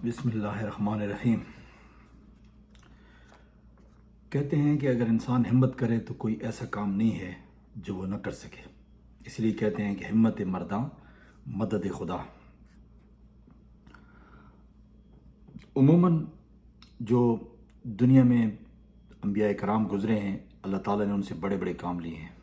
بسم اللہ الرحمن الرحیم۔ کہتے ہیں کہ اگر انسان ہمت کرے تو کوئی ایسا کام نہیں ہے جو وہ نہ کر سکے، اس لیے کہتے ہیں کہ ہمت مرداں مدد خدا۔ عموماً جو دنیا میں انبیاء کرام گزرے ہیں، اللہ تعالیٰ نے ان سے بڑے بڑے کام لیے ہیں،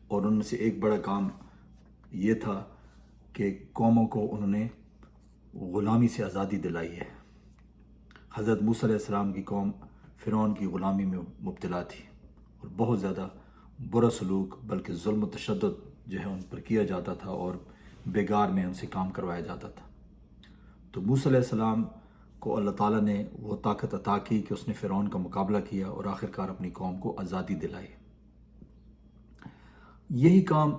اور ان میں سے ایک بڑا کام یہ تھا کہ قوموں کو انہوں نے غلامی سے آزادی دلائی ہے۔ حضرت موسیٰ علیہ السلام کی قوم فرعون کی غلامی میں مبتلا تھی، اور بہت زیادہ برا سلوک بلکہ ظلم و تشدد جو ہے ان پر کیا جاتا تھا، اور بیگار میں ان سے کام کروایا جاتا تھا۔ تو موسیٰ علیہ السلام کو اللہ تعالیٰ نے وہ طاقت عطا کی کہ اس نے فرعون کا مقابلہ کیا اور آخرکار اپنی قوم کو آزادی دلائی۔ یہی کام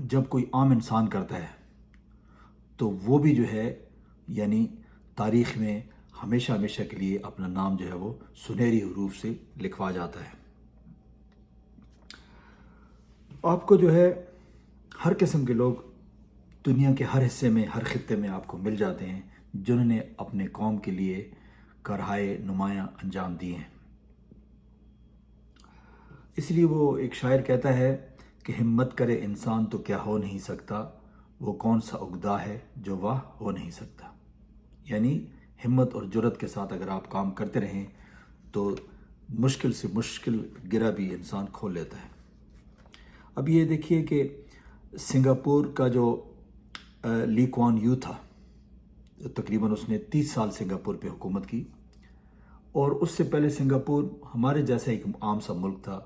جب کوئی عام انسان کرتا ہے تو وہ بھی جو ہے یعنی تاریخ میں ہمیشہ ہمیشہ کے لیے اپنا نام جو ہے وہ سنہری حروف سے لکھوا جاتا ہے۔ آپ کو جو ہے ہر قسم کے لوگ دنیا کے ہر حصے میں، ہر خطے میں آپ کو مل جاتے ہیں جنہوں نے اپنے قوم کے لیے کارہائے نمایاں انجام دیے ہیں۔ اس لیے وہ ایک شاعر کہتا ہے کہ ہمت کرے انسان تو کیا ہو نہیں سکتا، وہ کون سا عقدہ ہے جو واہ ہو نہیں سکتا۔ یعنی ہمت اور جرت کے ساتھ اگر آپ کام کرتے رہیں تو مشکل سے مشکل گرہ بھی انسان کھول لیتا ہے۔ اب یہ دیکھیے کہ سنگاپور کا جو لی کوان یو تھا، تقریباً اس نے 30 سال سنگاپور پہ حکومت کی، اور اس سے پہلے سنگاپور ہمارے جیسا ایک عام سا ملک تھا،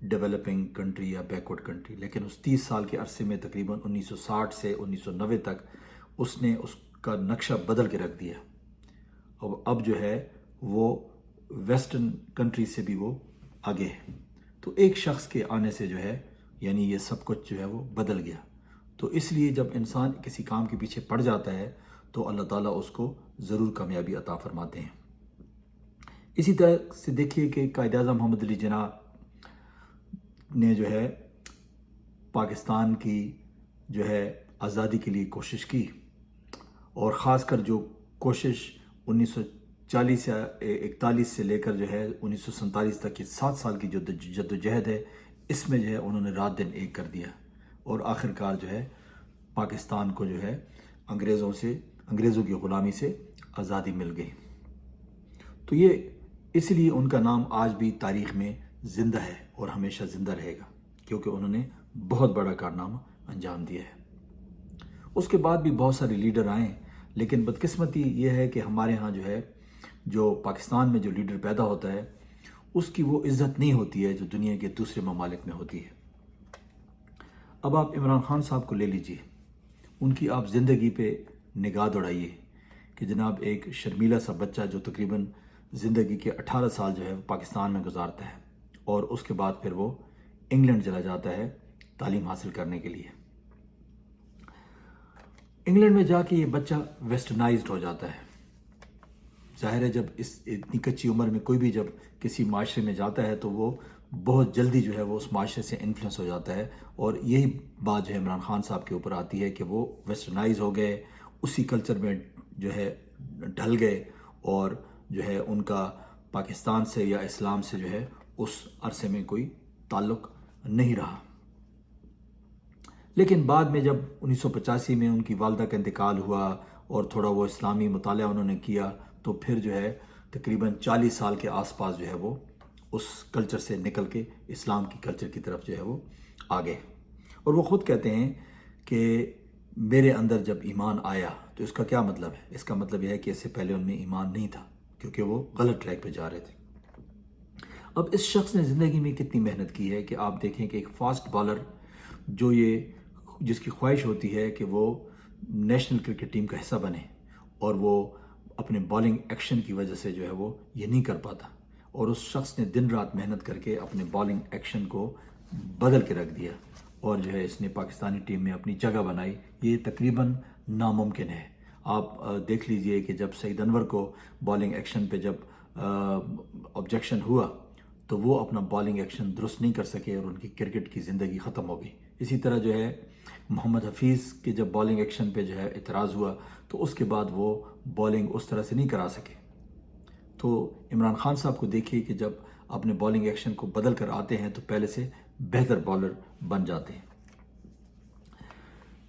ڈیولپنگ کنٹری یا بیکورڈ کنٹری، لیکن اس 30 سال کے عرصے میں تقریباً 1960 سے 1990 تک اس نے اس کا نقشہ بدل کے رکھ دیا، اور اب جو ہے وہ ویسٹرن کنٹری سے بھی وہ آگے ہے۔ تو ایک شخص کے آنے سے جو ہے یعنی یہ سب کچھ جو ہے وہ بدل گیا۔ تو اس لیے جب انسان کسی کام کے پیچھے پڑ جاتا ہے تو اللہ تعالیٰ اس کو ضرور کامیابی عطا فرماتے ہیں۔ اسی طرح سے دیکھیے کہ قائد اعظم محمد علی جناح نے جو ہے پاکستان کی جو ہے آزادی کے لیے کوشش کی، اور خاص کر جو کوشش 1940 یا 41 سے لے کر جو ہے 1947 تک کی 7 سال کی جو جد و جہد ہے، اس میں جو ہے انہوں نے رات دن ایک کر دیا، اور آخرکار جو ہے پاکستان کو جو ہے انگریزوں کی غلامی سے آزادی مل گئی۔ تو یہ اس لیے ان کا نام آج بھی تاریخ میں زندہ ہے اور ہمیشہ زندہ رہے گا، کیونکہ انہوں نے بہت بڑا کارنامہ انجام دیا ہے۔ اس کے بعد بھی بہت سارے لیڈر آئے، لیکن بدقسمتی یہ ہے کہ ہمارے ہاں جو ہے جو پاکستان میں جو لیڈر پیدا ہوتا ہے اس کی وہ عزت نہیں ہوتی ہے جو دنیا کے دوسرے ممالک میں ہوتی ہے۔ اب آپ عمران خان صاحب کو لے لیجئے، ان کی آپ زندگی پہ نگاہ دوڑائیے کہ جناب ایک شرمیلا سا بچہ جو تقریباً زندگی کے 18 سال جو ہے پاکستان میں گزارتا ہے، اور اس کے بعد پھر وہ انگلینڈ چلا جاتا ہے تعلیم حاصل کرنے کے لیے۔ انگلینڈ میں جا کے یہ بچہ ویسٹرنائزڈ ہو جاتا ہے۔ ظاہر ہے جب اس اتنی کچی عمر میں کوئی بھی جب کسی معاشرے میں جاتا ہے تو وہ بہت جلدی جو ہے وہ اس معاشرے سے انفلوئنس ہو جاتا ہے، اور یہی بات جو ہے عمران خان صاحب کے اوپر آتی ہے کہ وہ ویسٹرنائز ہو گئے، اسی کلچر میں جو ہے ڈھل گئے، اور جو ہے ان کا پاکستان سے یا اسلام سے جو ہے اس عرصے میں کوئی تعلق نہیں رہا۔ لیکن بعد میں جب 1985 میں ان کی والدہ کا انتقال ہوا اور تھوڑا وہ اسلامی مطالعہ انہوں نے کیا، تو پھر جو ہے تقریباً 40 سال کے آس پاس جو ہے وہ اس کلچر سے نکل کے اسلام کی کلچر کی طرف جو ہے وہ آگے، اور وہ خود کہتے ہیں کہ میرے اندر جب ایمان آیا، تو اس کا کیا مطلب ہے؟ اس کا مطلب یہ ہے کہ اس سے پہلے ان میں ایمان نہیں تھا، کیونکہ وہ غلط ٹریک پہ جا رہے تھے۔ اب اس شخص نے زندگی میں کتنی محنت کی ہے کہ آپ دیکھیں کہ ایک فاسٹ بالر جو جس کی خواہش ہوتی ہے کہ وہ نیشنل کرکٹ ٹیم کا حصہ بنے، اور وہ اپنے بالنگ ایکشن کی وجہ سے جو ہے وہ یہ نہیں کر پاتا، اور اس شخص نے دن رات محنت کر کے اپنے بالنگ ایکشن کو بدل کے رکھ دیا، اور جو ہے اس نے پاکستانی ٹیم میں اپنی جگہ بنائی۔ یہ تقریباً ناممکن ہے۔ آپ دیکھ لیجئے کہ جب سعید انور کو بالنگ ایکشن پہ جب آبجیکشن ہوا تو وہ اپنا بالنگ ایکشن درست نہیں کر سکے، اور ان کی کرکٹ کی زندگی ختم ہو گئی، اسی طرح جو ہے محمد حفیظ کے جب بالنگ ایکشن پہ جو ہے اعتراض ہوا تو اس کے بعد وہ بالنگ اس طرح سے نہیں کرا سکے. تو عمران خان صاحب کو دیکھیے کہ جب اپنے بالنگ ایکشن کو بدل کر آتے ہیں تو پہلے سے بہتر بالر بن جاتے ہیں.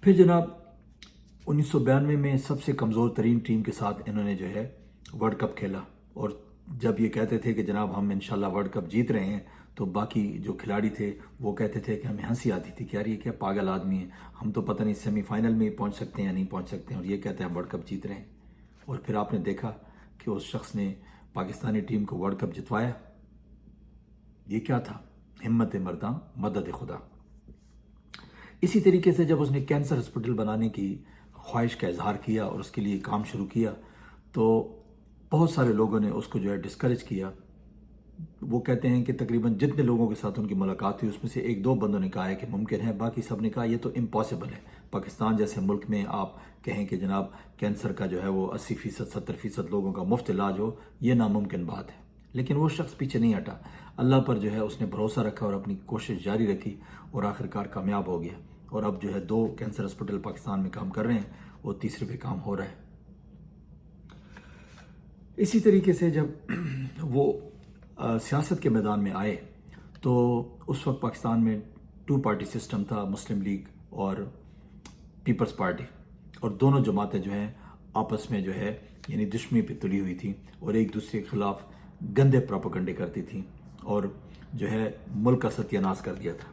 پھر جناب 1992 میں سب سے کمزور ترین ٹیم کے ساتھ انہوں نے جو ہے ورلڈ کپ کھیلا، اور جب یہ کہتے تھے کہ جناب ہم انشاءاللہ ورلڈ کپ جیت رہے ہیں تو باقی جو کھلاڑی تھے وہ کہتے تھے کہ ہمیں ہنسی آتی تھی کہ یار یہ کیا پاگل آدمی ہے، ہم تو پتہ نہیں سیمی فائنل میں پہنچ سکتے ہیں یا نہیں پہنچ سکتے ہیں، اور یہ کہتے ہیں ہم ورلڈ کپ جیت رہے ہیں. اور پھر آپ نے دیکھا کہ اس شخص نے پاکستانی ٹیم کو ورلڈ کپ جتوایا. یہ کیا تھا؟ ہمت مرداں مدد خدا. اسی طریقے سے جب اس نے کینسر ہسپتال بنانے کی خواہش کا اظہار کیا اور اس کے لیے کام شروع کیا تو بہت سارے لوگوں نے اس کو جو ہے ڈسکریج کیا. وہ کہتے ہیں کہ تقریباً جتنے لوگوں کے ساتھ ان کی ملاقات ہوئی اس میں سے ایک دو بندوں نے کہا ہے کہ ممکن ہے، باقی سب نے کہا یہ تو امپاسبل ہے. پاکستان جیسے ملک میں آپ کہیں کہ جناب کینسر کا جو ہے وہ 80% 70% لوگوں کا مفت علاج ہو، یہ ناممکن بات ہے. لیکن وہ شخص پیچھے نہیں ہٹا، اللہ پر جو ہے اس نے بھروسہ رکھا اور اپنی کوشش جاری رکھی اور آخرکار کامیاب ہو گیا. اور اب جو ہے 2 کینسر ہسپتال پاکستان میں کام کر رہے ہیں، وہ تیسرے پہ کام ہو رہا ہے. اسی طریقے سے جب وہ سیاست کے میدان میں آئے تو اس وقت پاکستان میں 2 پارٹی سسٹم تھا، مسلم لیگ اور پیپلز پارٹی، اور دونوں جماعتیں جو ہیں آپس میں جو ہے یعنی دشمنی پہ تلی ہوئی تھیں اور ایک دوسرے کے خلاف گندے پروپیگنڈے کرتی تھیں اور جو ہے ملک کا ستیہ ناش کر دیا تھا.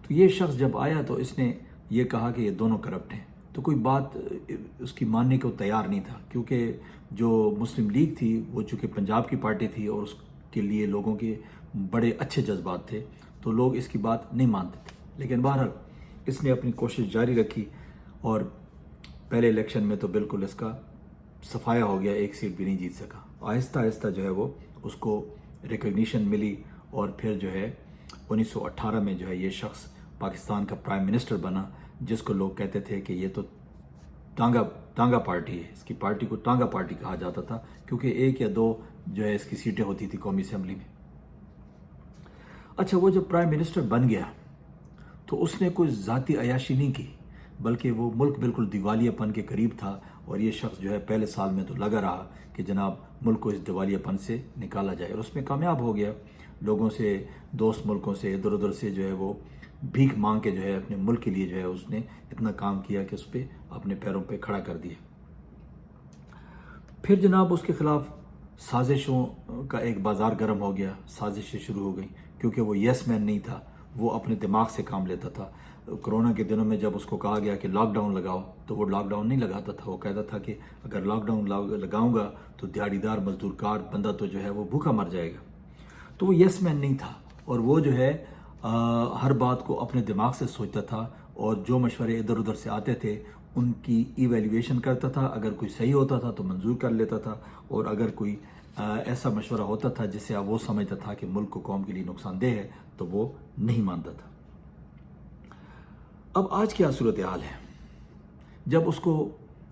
تو یہ شخص جب آیا تو اس نے یہ کہا کہ یہ دونوں کرپٹ ہیں. تو کوئی بات اس کی ماننے کو تیار نہیں تھا، کیونکہ جو مسلم لیگ تھی وہ چونکہ پنجاب کی پارٹی تھی اور اس کے لیے لوگوں کے بڑے اچھے جذبات تھے تو لوگ اس کی بات نہیں مانتے تھے. لیکن بہرحال اس نے اپنی کوشش جاری رکھی اور پہلے الیکشن میں تو بالکل اس کا صفایا ہو گیا، ایک سیٹ بھی نہیں جیت سکا. آہستہ آہستہ جو ہے وہ اس کو ریکگنیشن ملی اور پھر جو ہے 1918 میں جو ہے یہ شخص پاکستان کا پرائم منسٹر بنا، جس کو لوگ کہتے تھے کہ یہ تو ٹانگا پارٹی ہے. اس کی پارٹی کو ٹانگا پارٹی کہا جاتا تھا کیونکہ 1 یا 2 جو ہے اس کی سیٹیں ہوتی تھی قومی اسمبلی میں. اچھا، وہ جب پرائم منسٹر بن گیا تو اس نے کوئی ذاتی عیاشی نہیں کی، بلکہ وہ ملک بالکل دیوالیہ پن کے قریب تھا اور یہ شخص جو ہے پہلے سال میں تو لگا رہا کہ جناب ملک کو اس دیوالیہ پن سے نکالا جائے، اور اس میں کامیاب ہو گیا. لوگوں سے، دوست ملکوں سے، ادھر ادھر سے جو ہے وہ بھیک مانگ کے جو ہے اپنے ملک کے لیے جو ہے اس نے اتنا کام کیا کہ اس پہ اپنے پیروں پہ کھڑا کر دیا. پھر جناب اس کے خلاف سازشوں کا ایک بازار گرم ہو گیا، سازشیں شروع ہو گئیں کیونکہ وہ یس مین نہیں تھا، وہ اپنے دماغ سے کام لیتا تھا. کرونا کے دنوں میں جب اس کو کہا گیا کہ لاک ڈاؤن لگاؤ تو وہ لاک ڈاؤن نہیں لگاتا تھا. وہ کہتا تھا کہ اگر لاک ڈاؤن لگاؤں گا تو دیہڑی دار مزدور کار بندہ تو جو ہے وہ بھوکا مر جائے گا. تو وہ یس مین نہیں تھا اور وہ جو ہے ہر بات کو اپنے دماغ سے سوچتا تھا اور جو مشورے ادھر ادھر سے آتے تھے ان کی ایویلیویشن کرتا تھا. اگر کوئی صحیح ہوتا تھا تو منظور کر لیتا تھا، اور اگر کوئی ایسا مشورہ ہوتا تھا جس سے وہ سمجھتا تھا کہ ملک کو، قوم کے لیے نقصان دہ ہے تو وہ نہیں مانتا تھا. اب آج کیا صورتحال ہے؟ جب اس کو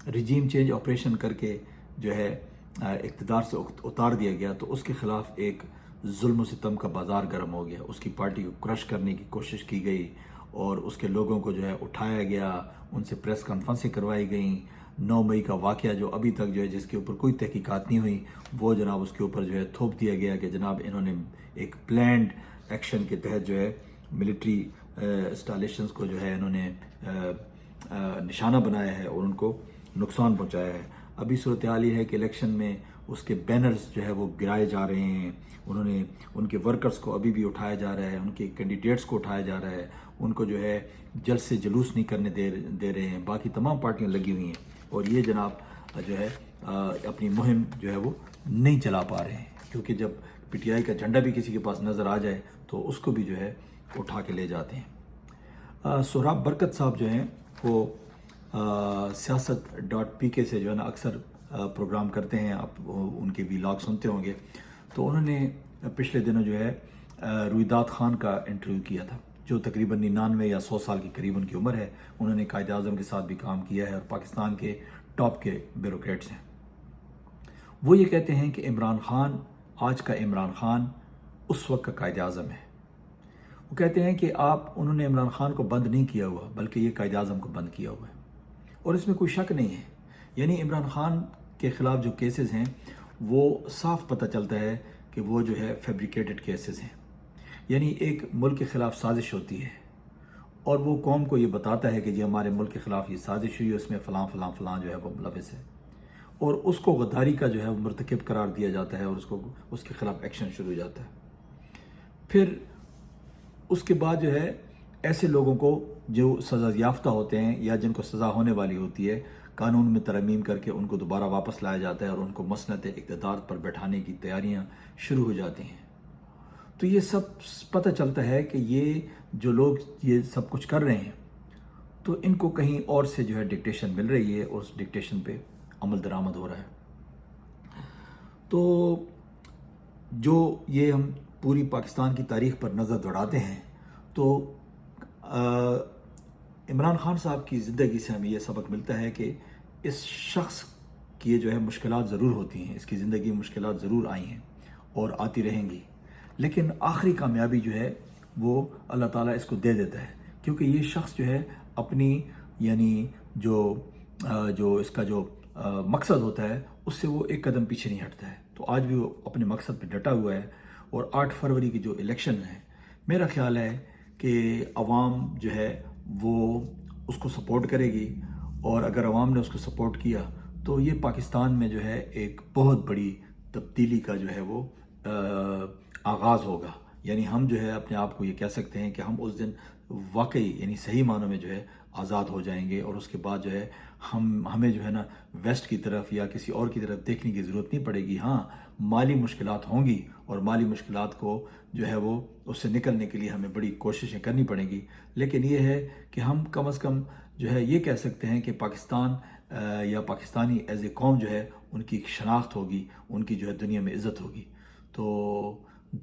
رجیم چینج آپریشن کر کے جو ہے اقتدار سے اتار دیا گیا تو اس کے خلاف ایک ظلم و ستم کا بازار گرم ہو گیا. اس کی پارٹی کو کرش کرنے کی کوشش کی گئی اور اس کے لوگوں کو جو ہے اٹھایا گیا، ان سے پریس کانفرنسیں کروائی گئیں. 9 مئی کا واقعہ جو ابھی تک جو ہے جس کے اوپر کوئی تحقیقات نہیں ہوئی، وہ جناب اس کے اوپر جو ہے تھوپ دیا گیا کہ جناب انہوں نے ایک پلانڈ ایکشن کے تحت جو ہے ملٹری انسٹالیشنز کو جو ہے انہوں نے نشانہ بنایا ہے اور ان کو نقصان پہنچایا ہے. ابھی صورتحال یہ ہے کہ الیکشن میں اس کے بینرز جو ہے وہ گرائے جا رہے ہیں، انہوں نے ان کے ورکرز کو ابھی بھی اٹھایا جا رہا ہے، ان کے کینڈیڈیٹس کو اٹھایا جا رہا ہے، ان کو جو ہے جلد سے جلوس نہیں کرنے دے رہے ہیں. باقی تمام پارٹیاں لگی ہوئی ہیں اور یہ جناب جو ہے اپنی مہم جو ہے وہ نہیں چلا پا رہے ہیں، کیونکہ جب پی ٹی آئی کا جھنڈا بھی کسی کے پاس نظر آ جائے تو اس کو بھی جو ہے اٹھا کے لے جاتے ہیں. سہراب برکت صاحب جو ہیں وہ سیاست.pk سے جو ہے نا اکثر پروگرام کرتے ہیں، آپ ان کے ویلاگ سنتے ہوں گے. تو انہوں نے پچھلے دنوں جو ہے رویداد خان کا انٹرویو کیا تھا جو تقریباً 99 یا 100 سال کی قریب ان کی عمر ہے. انہوں نے قائد اعظم کے ساتھ بھی کام کیا ہے اور پاکستان کے ٹاپ کے بیوروکریٹس ہیں. وہ یہ کہتے ہیں کہ عمران خان، آج کا عمران خان اس وقت کا قائد اعظم ہے. وہ کہتے ہیں کہ انہوں نے عمران خان کو بند نہیں کیا ہوا بلکہ یہ قائد اعظم کو بند کیا ہوا ہے، اور اس میں کوئی شک نہیں ہے۔ یعنی عمران خان کے خلاف جو کیسز ہیں وہ صاف پتہ چلتا ہے کہ وہ جو ہے فیبریکیٹڈ کیسز ہیں، یعنی ایک ملک کے خلاف سازش ہوتی ہے اور وہ قوم کو یہ بتاتا ہے کہ جی ہمارے ملک کے خلاف یہ سازش ہوئی ہے، اس میں فلاں فلاں فلاں جو ہے وہ ملوث ہے، اور اس کو غداری کا جو ہے وہ مرتکب قرار دیا جاتا ہے اور اس کے خلاف ایکشن شروع ہو جاتا ہے۔ پھر اس کے بعد جو ہے ایسے لوگوں کو جو سزا یافتہ ہوتے ہیں یا جن کو سزا ہونے والی ہوتی ہے، قانون میں ترمیم کر کے ان کو دوبارہ واپس لایا جاتا ہے اور ان کو مسند اقتدار پر بیٹھانے کی تیاریاں شروع ہو جاتی ہیں۔ تو یہ سب پتہ چلتا ہے کہ یہ جو لوگ یہ سب کچھ کر رہے ہیں تو ان کو کہیں اور سے جو ہے ڈکٹیشن مل رہی ہے اور اس ڈکٹیشن پہ عمل درآمد ہو رہا ہے۔ تو جو یہ ہم پوری پاکستان کی تاریخ پر نظر دوڑاتے ہیں تو عمران خان صاحب کی زندگی سے ہمیں یہ سبق ملتا ہے کہ اس شخص کی جو ہے مشکلات ضرور ہوتی ہیں، اس کی زندگی میں مشکلات ضرور آئی ہیں اور آتی رہیں گی، لیکن آخری کامیابی جو ہے وہ اللہ تعالیٰ اس کو دے دیتا ہے، کیونکہ یہ شخص جو ہے اپنی یعنی جو اس کا جو مقصد ہوتا ہے اس سے وہ ایک قدم پیچھے نہیں ہٹتا ہے۔ تو آج بھی وہ اپنے مقصد پہ ڈٹا ہوا ہے، اور 8 فروری کی جو الیکشن ہے میرا خیال ہے کہ عوام جو ہے وہ اس کو سپورٹ کرے گی، اور اگر عوام نے اس کو سپورٹ کیا تو یہ پاکستان میں جو ہے ایک بہت بڑی تبدیلی کا جو ہے وہ آغاز ہوگا۔ یعنی ہم جو ہے اپنے آپ کو یہ کہہ سکتے ہیں کہ ہم اس دن واقعی یعنی صحیح معنوں میں جو ہے آزاد ہو جائیں گے، اور اس کے بعد جو ہے ہمیں جو ہے نا ویسٹ کی طرف یا کسی اور کی طرف دیکھنے کی ضرورت نہیں پڑے گی۔ ہاں مالی مشکلات ہوں گی، اور مالی مشکلات کو جو ہے وہ اس سے نکلنے کے لیے ہمیں بڑی کوششیں کرنی پڑیں گی، لیکن یہ ہے کہ ہم کم از کم جو ہے یہ کہہ سکتے ہیں کہ پاکستان یا پاکستانی ایز اے قوم جو ہے ان کی ایک شناخت ہوگی، ان کی جو ہے دنیا میں عزت ہوگی۔ تو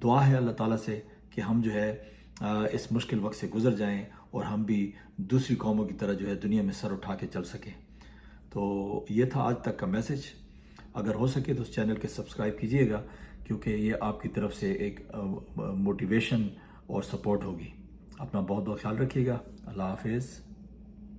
دعا ہے اللہ تعالیٰ سے کہ ہم جو ہے اس مشکل وقت سے گزر جائیں اور ہم بھی دوسری قوموں کی طرح جو ہے دنیا میں سر اٹھا کے چل سکیں۔ تو یہ تھا آج تک کا میسج۔ اگر ہو سکے تو اس چینل کے سبسکرائب کیجئے گا، کیونکہ یہ آپ کی طرف سے ایک موٹیویشن اور سپورٹ ہوگی۔ اپنا بہت بہت خیال رکھیے گا۔ اللہ حافظ۔